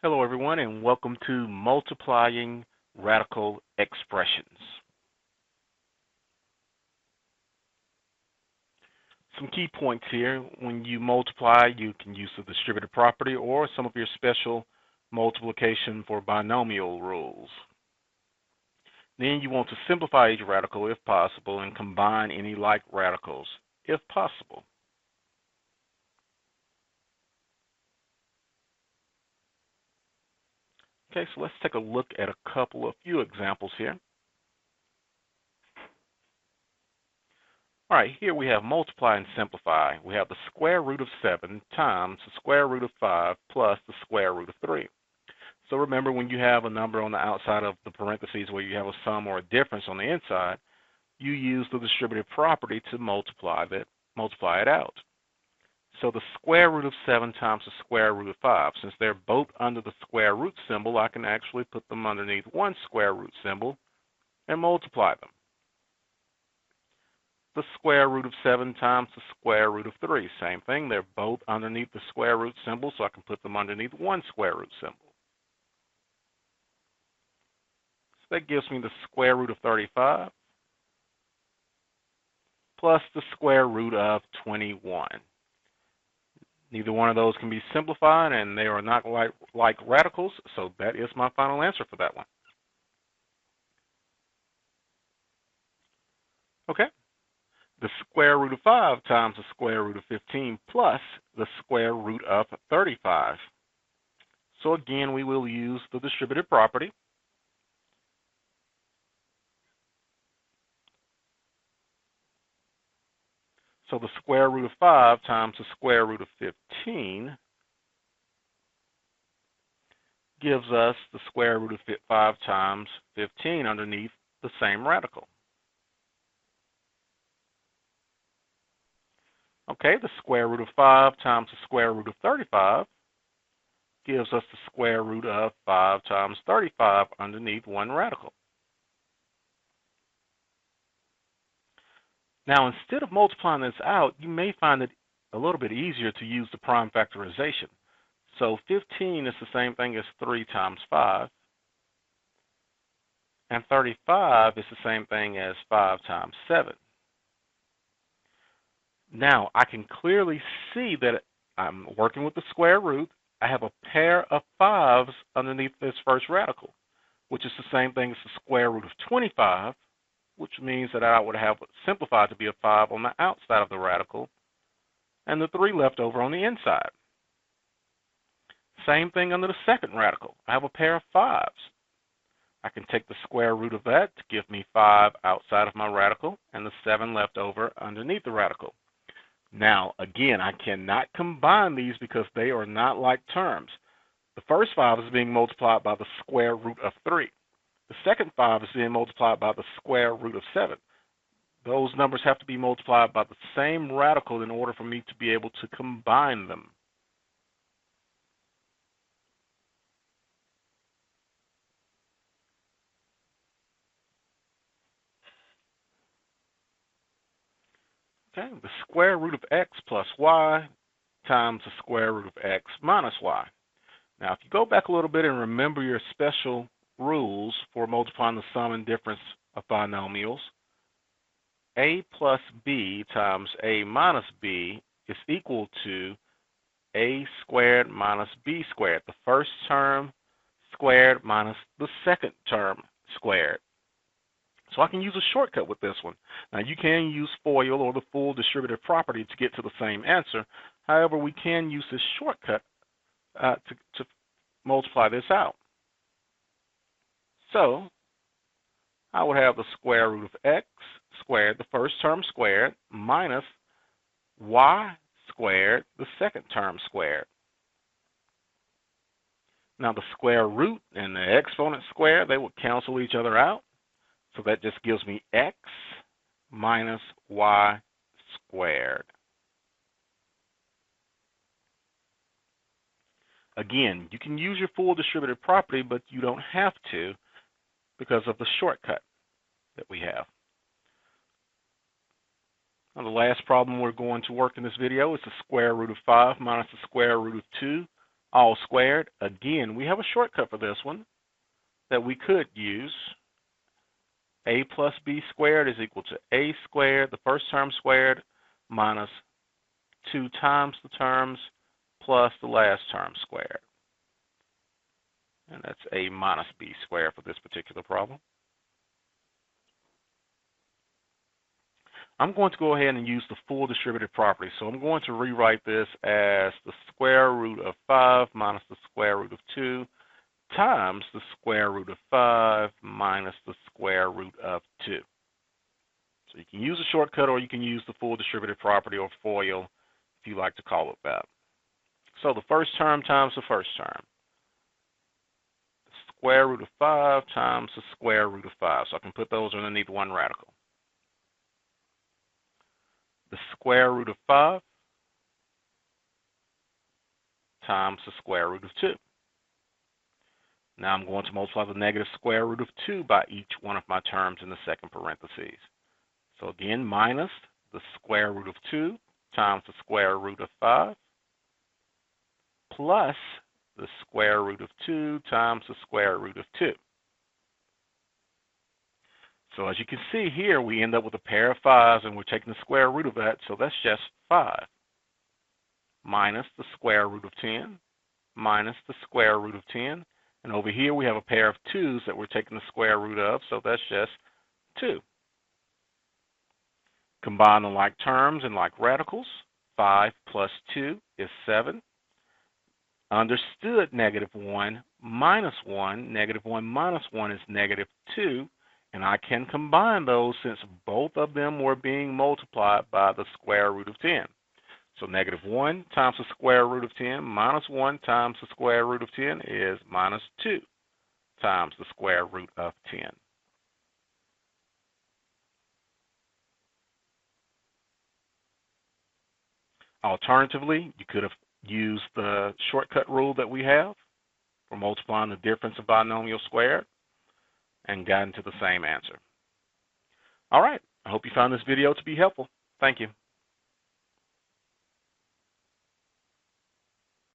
Hello everyone and welcome to Multiplying Radical Expressions. Some key points here. When you multiply, you can use the distributive property or some of your special multiplication for binomial rules. Then you want to simplify each radical if possible and combine any like radicals if possible. Okay, so let's take a look at a few examples here. All right, here we have multiply and simplify. We have the square root of 7 times the square root of 5 plus the square root of 3. So remember, when you have a number on the outside of the parentheses where you have a sum or a difference on the inside, you use the distributive property to multiply it out. So the square root of 7 times the square root of 5, since they're both under the square root symbol, I can actually put them underneath one square root symbol and multiply them. The square root of 7 times the square root of 3, same thing, they're both underneath the square root symbol, so I can put them underneath one square root symbol. So that gives me the square root of 35 plus the square root of 21. Neither one of those can be simplified, and they are not like radicals, so that is my final answer for that one. Okay, the square root of 5 times the square root of 15 plus the square root of 35. So again, we will use the distributive property. So the square root of 5 times the square root of 15 gives us the square root of 5 times 15 underneath the same radical. Okay, the square root of 5 times the square root of 35 gives us the square root of 5 times 35 underneath one radical. Now, instead of multiplying this out, you may find it a little bit easier to use the prime factorization. So 15 is the same thing as 3 times 5, and 35 is the same thing as 5 times 7. Now, I can clearly see that I'm working with the square root. I have a pair of 5s underneath this first radical, which is the same thing as the square root of 25, which means that I would have simplified to be a 5 on the outside of the radical, and the 3 left over on the inside. Same thing under the second radical. I have a pair of 5s. I can take the square root of that to give me 5 outside of my radical, and the 7 left over underneath the radical. Now, again, I cannot combine these because they are not like terms. The first 5 is being multiplied by the square root of 3. The second 5 is being multiplied by the square root of 7. Those numbers have to be multiplied by the same radical in order for me to be able to combine them. Okay, the square root of x plus y times the square root of x minus y. Now, if you go back a little bit and remember your special rules for multiplying the sum and difference of binomials, a plus b times a minus b is equal to a squared minus b squared, the first term squared minus the second term squared. So I can use a shortcut with this one. Now, you can use FOIL or the full distributive property to get to the same answer. However, we can use this shortcut to multiply this out. So I would have the square root of x squared, the first term squared, minus y squared, the second term squared. Now the square root and the exponent squared, they will cancel each other out. So that just gives me x minus y squared. Again, you can use your full distributive property, but you don't have to because of the shortcut that we have. Now, the last problem we're going to work in this video is the square root of 5 minus the square root of 2, all squared. Again, we have a shortcut for this one that we could use. A plus b squared is equal to a squared, the first term squared, minus 2 times the terms plus the last term squared. And that's a minus b squared for this particular problem. I'm going to go ahead and use the full distributive property. So I'm going to rewrite this as the square root of 5 minus the square root of 2 times the square root of 5 minus the square root of 2. So you can use a shortcut or you can use the full distributive property or FOIL if you like to call it that. So the first term times the first term. The square root of 5 times the square root of 5. So I can put those underneath one radical. The square root of 5 times the square root of 2. Now I'm going to multiply the negative square root of 2 by each one of my terms in the second parentheses. So again, minus the square root of 2 times the square root of 5 plus the square root of 2 times the square root of 2. So as you can see here, we end up with a pair of 5s, and we're taking the square root of that, so that's just 5. Minus the square root of 10, minus the square root of 10. And over here we have a pair of 2s that we're taking the square root of, so that's just 2. Combine the like terms and like radicals. 5 plus 2 is 7. Understood negative 1 minus 1. Negative 1 minus 1 is negative 2. And I can combine those since both of them were being multiplied by the square root of 10. So negative 1 times the square root of 10 minus 1 times the square root of 10 is minus 2 times the square root of 10. Alternatively, you could have used the shortcut rule that we have for multiplying the difference of binomial squared and gotten to the same answer. All right, I hope you found this video to be helpful. Thank you.